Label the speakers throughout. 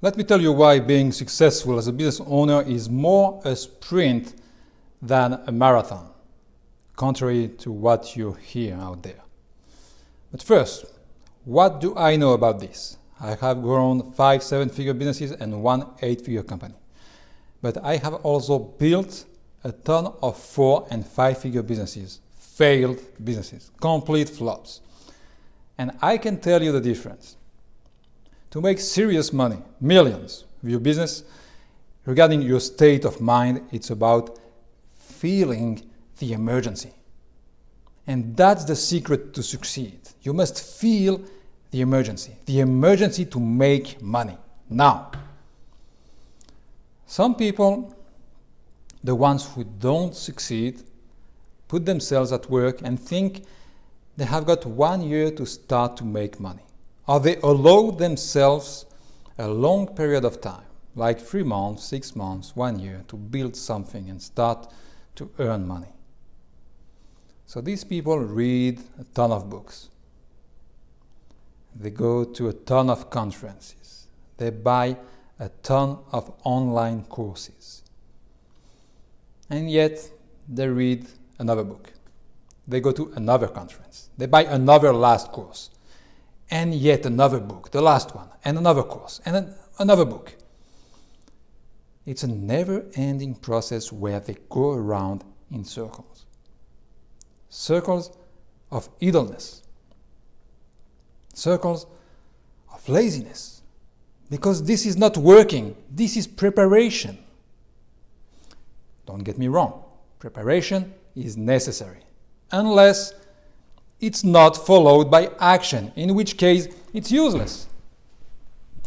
Speaker 1: Let me tell you why being successful as a business owner is more a sprint than a marathon, contrary to what you hear out there. But first, what do I know about this? I have grown 5 7-figure businesses and 1 8-figure company. But I have also built a ton of 4 and 5-figure businesses, failed businesses, complete flops. And I can tell you the difference. To make serious money, millions, with your business, regarding your state of mind, it's about feeling the emergency. And that's the secret to succeed. You must feel the emergency to make money now. Some people, the ones who don't succeed, put themselves at work and think they have got 1 year to start to make money. Or they allow themselves a long period of time, like 3 months, 6 months, 1 year, to build something and start to earn money. So these people read a ton of books. They go to a ton of conferences. They buy a ton of online courses. And yet they read another book. They go to another conference. They buy another last course. And yet another book, the last one, and another course, and another book. It's a never-ending process where they go around in circles. Circles of idleness. Circles of laziness. Because this is not working. This is preparation. Don't get me wrong. Preparation is necessary. Unless it's not followed by action, in which case it's useless.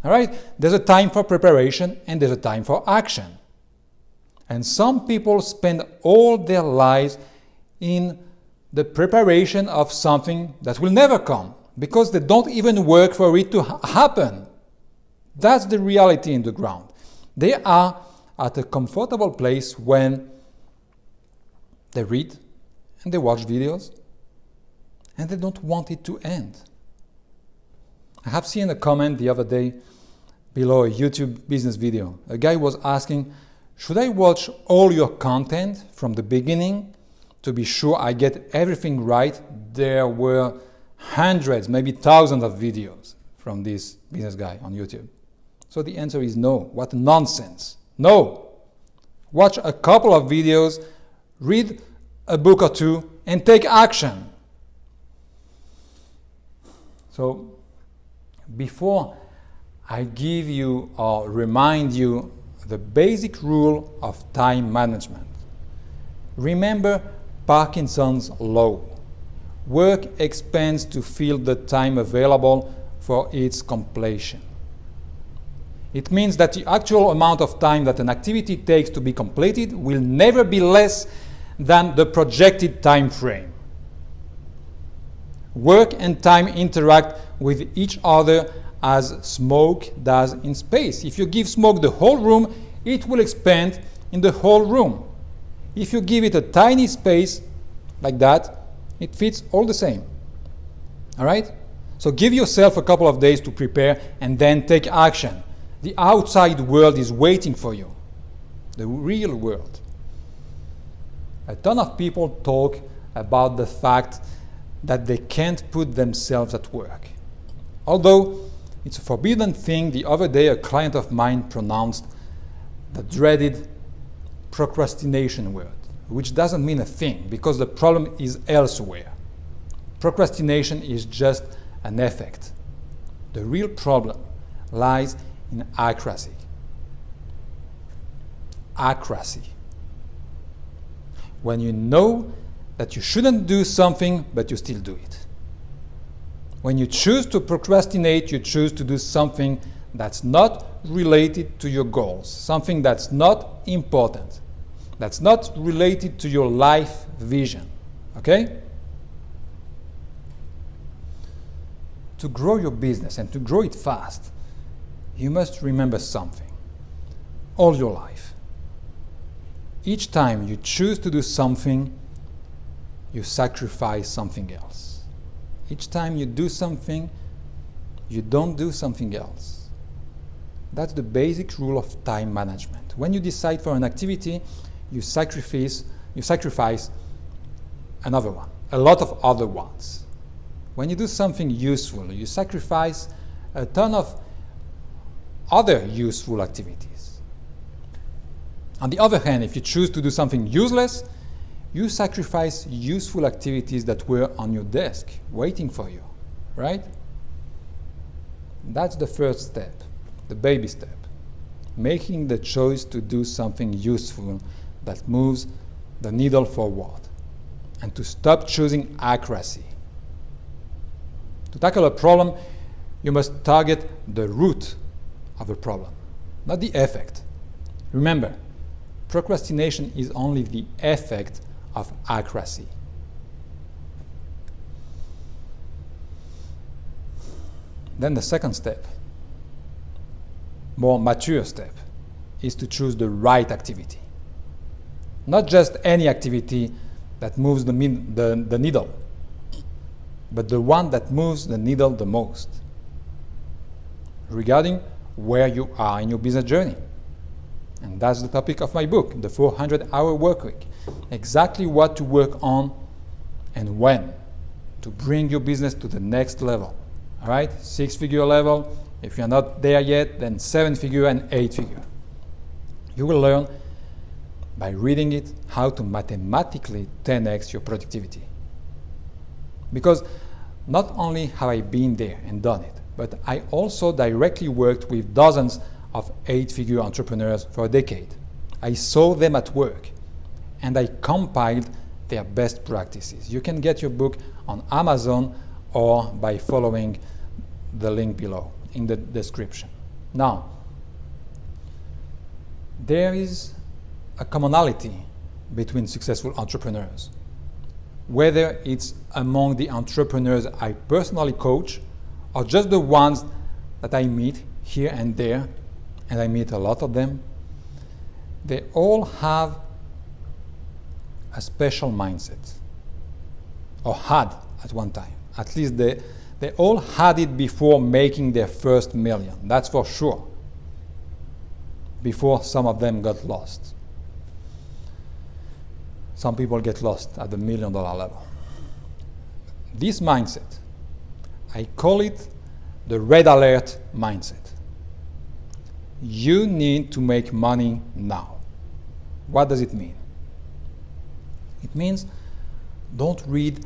Speaker 1: All right? There's a time for preparation and there's a time for action. And some people spend all their lives in the preparation of something that will never come because they don't even work for it to happen. That's the reality in the ground. They are at a comfortable place when they read and they watch videos and they don't want it to end. I have seen a comment the other day below a YouTube business video. A guy was asking, should I watch all your content from the beginning to be sure I get everything right? There were hundreds, maybe thousands of videos from this business guy on YouTube. So the answer is no. What nonsense. No. Watch a couple of videos, read a book or two, and take action. So before I give you or remind you the basic rule of time management, remember Parkinson's law. Work expands to fill the time available for its completion. It means that the actual amount of time that an activity takes to be completed will never be less than the projected time frame. Work and time interact with each other as smoke does in space. If you give smoke the whole room, it will expand in the whole room. If you give it a tiny space like that, it fits all the same. All right? So give yourself a couple of days to prepare and then take action. The outside world is waiting for you. The real world. A ton of people talk about the fact that they can't put themselves at work. Although it's a forbidden thing, the other day a client of mine pronounced the dreaded procrastination word, which doesn't mean a thing because the problem is elsewhere. Procrastination is just an effect. The real problem lies in acracy. Acracy. When you know that you shouldn't do something, but you still do it. When you choose to procrastinate, you choose to do something that's not related to your goals, something that's not important, that's not related to your life vision. Okay? To grow your business and to grow it fast, you must remember something all your life. Each time you choose to do something, you sacrifice something else. Each time you do something, you don't do something else. That's the basic rule of time management. When you decide for an activity, you sacrifice another one, a lot of other ones. When you do something useful, you sacrifice a ton of other useful activities. On the other hand, if you choose to do something useless, you sacrifice useful activities that were on your desk waiting for you, right? That's the first step, the baby step. Making the choice to do something useful that moves the needle forward, and to stop choosing accuracy. To tackle a problem, you must target the root of the problem, not the effect. Remember, procrastination is only the effect of accuracy. Then the second step, more mature step, is to choose the right activity. Not just any activity that moves the needle, but the one that moves the needle the most, regarding where you are in your business journey. And that's the topic of my book, The 400-Hour Workweek. Exactly what to work on and when to bring your business to the next level. All right, 6-figure level. If you're not there yet, then 7-figure and 8-figure. You will learn by reading it how to mathematically 10x your productivity. Because not only have I been there and done it, but I also directly worked with dozens of 8-figure entrepreneurs for a decade. I saw them at work and I compiled their best practices. You can get your book on Amazon or by following the link below in the description. Now, there is a commonality between successful entrepreneurs, whether it's among the entrepreneurs I personally coach or just the ones that I meet here and there, and I meet a lot of them. They all have a special mindset, or had at one time. At least they all had it before making their first million, that's for sure, before some of them got lost. Some people get lost at the $1 million level. This mindset, I call it the red alert mindset. You need to make money now. What does it mean? It means don't read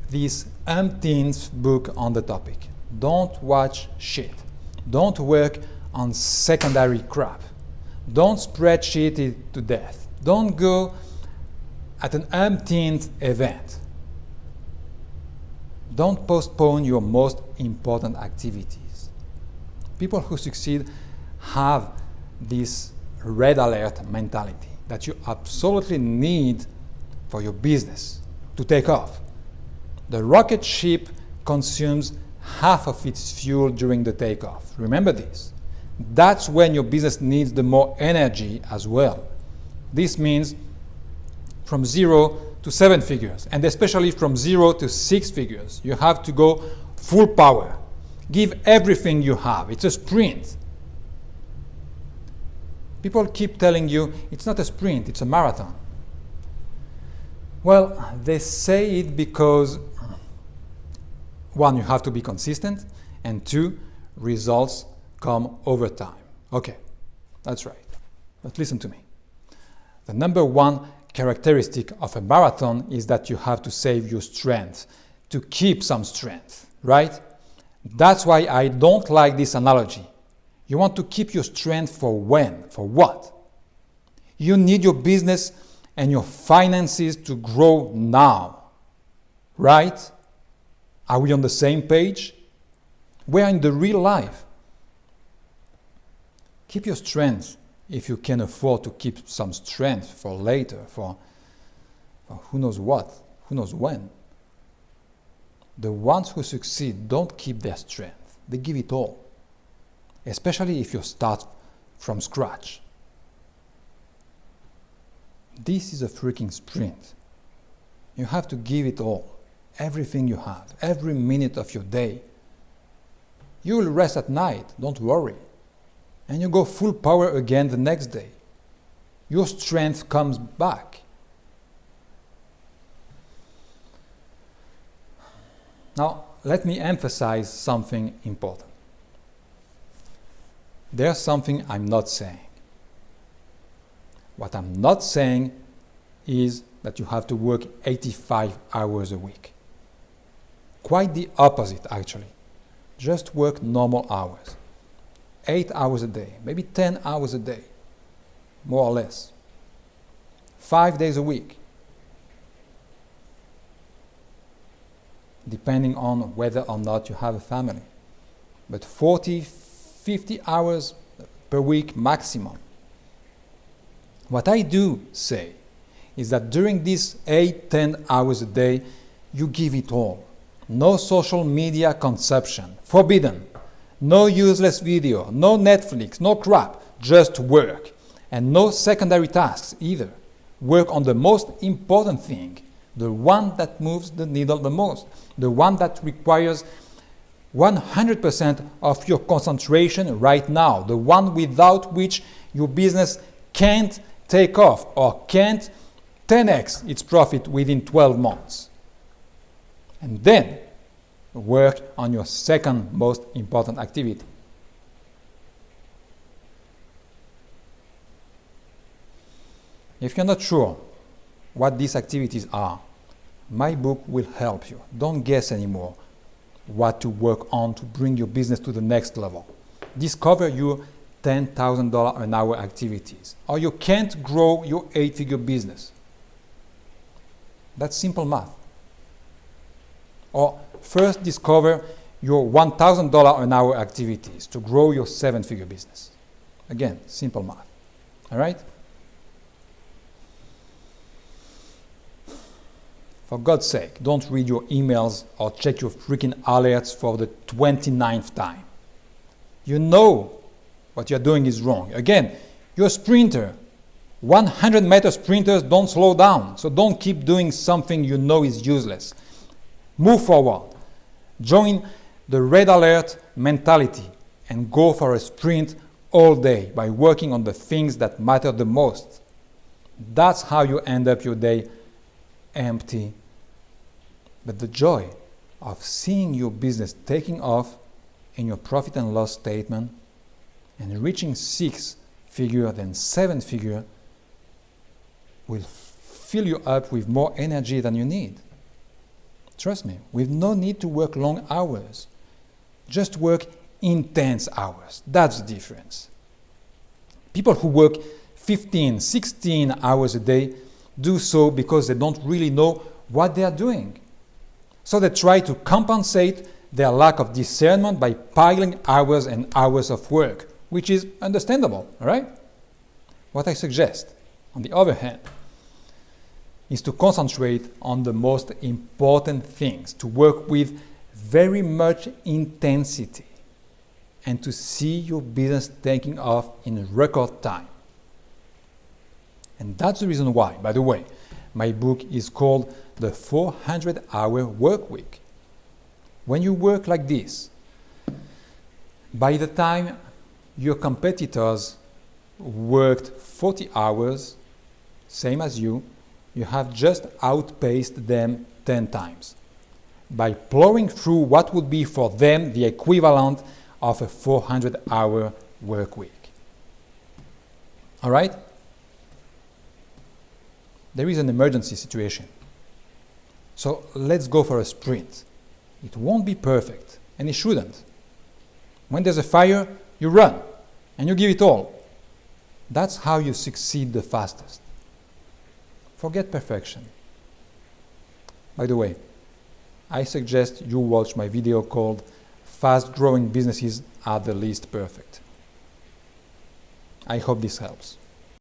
Speaker 1: this umpteenth book on the topic. Don't watch shit. Don't work on secondary crap. Don't spreadsheet it to death. Don't go at an umpteenth event. Don't postpone your most important activities. People who succeed have this red alert mentality that you absolutely need for your business to take off. The rocket ship consumes half of its fuel during the takeoff. Remember this. That's when your business needs the more energy as well. This means from 0 to 7 figures, and especially from 0 to 6 figures. You have to go full power. Give everything you have. It's a sprint. People keep telling you it's not a sprint, it's a marathon. Well, they say it because, one, you have to be consistent, and two, results come over time. Okay, that's right. But listen to me. The number one characteristic of a marathon is that you have to save your strength, to keep some strength, right? That's why I don't like this analogy. You want to keep your strength for when? For what? You need your business and your finances to grow now, right? Are we on the same page? We're in the real life. Keep your strength if you can afford to keep some strength for later, for who knows what, who knows when. The ones who succeed don't keep their strength. They give it all, especially if you start from scratch. This is a freaking sprint. You have to give it all, everything you have, every minute of your day. You will rest at night, don't worry. and you go full power again the next day. Your strength comes back. Now, let me emphasize something important. There's something I'm not saying. What I'm not saying is that you have to work 85 hours a week. Quite the opposite, actually. Just work normal hours. 8 hours a day, maybe 10 hours a day, more or less. 5 days a week, depending on whether or not you have a family. But 40, 50 hours per week maximum. What I do say is that during these 8, 10 hours a day, you give it all. No social media consumption, forbidden. No useless video, no Netflix, no crap, just work. And no secondary tasks either. Work on the most important thing, the one that moves the needle the most, the one that requires 100% of your concentration right now, the one without which your business can't take off or can't 10x its profit within 12 months. And then work on your second most important activity. If you're not sure what these activities are, my book will help you. Don't guess anymore what to work on to bring your business to the next level. Discover your $10,000 an hour activities, or you can't grow your 8-figure business. That's simple math. Or first discover your $1,000 an hour activities to grow your 7-figure business. Again, simple math. All right? For God's sake, don't read your emails or check your freaking alerts for the 29th time. You know what you're doing is wrong. Again, you're a sprinter. 100-meter sprinters don't slow down, so don't keep doing something you know is useless. Move forward. Join the red alert mentality and go for a sprint all day by working on the things that matter the most. That's how you end up your day empty. But the joy of seeing your business taking off in your profit and loss statement and reaching 6-figure than 7-figure will fill you up with more energy than you need. Trust me, with no need to work long hours. Just work intense hours. That's the difference. People who work 15, 16 hours a day do so because they don't really know what they are doing. So they try to compensate their lack of discernment by piling hours and hours of work, which is understandable, all right? What I suggest, on the other hand, is to concentrate on the most important things, to work with very much intensity, and to see your business taking off in record time. And that's the reason why, by the way, my book is called The 400-Hour Work Week. When you work like this, by the time your competitors worked 40 hours, same as you have just outpaced them 10 times by plowing through what would be for them the equivalent of a 400-hour work week. All right? There is an emergency situation. So let's go for a sprint. It won't be perfect, and it shouldn't. When there's a fire, you run, and you give it all. That's how you succeed the fastest. Forget perfection. By the way, I suggest you watch my video called Fast Growing Businesses Are the Least Perfect. I hope this helps.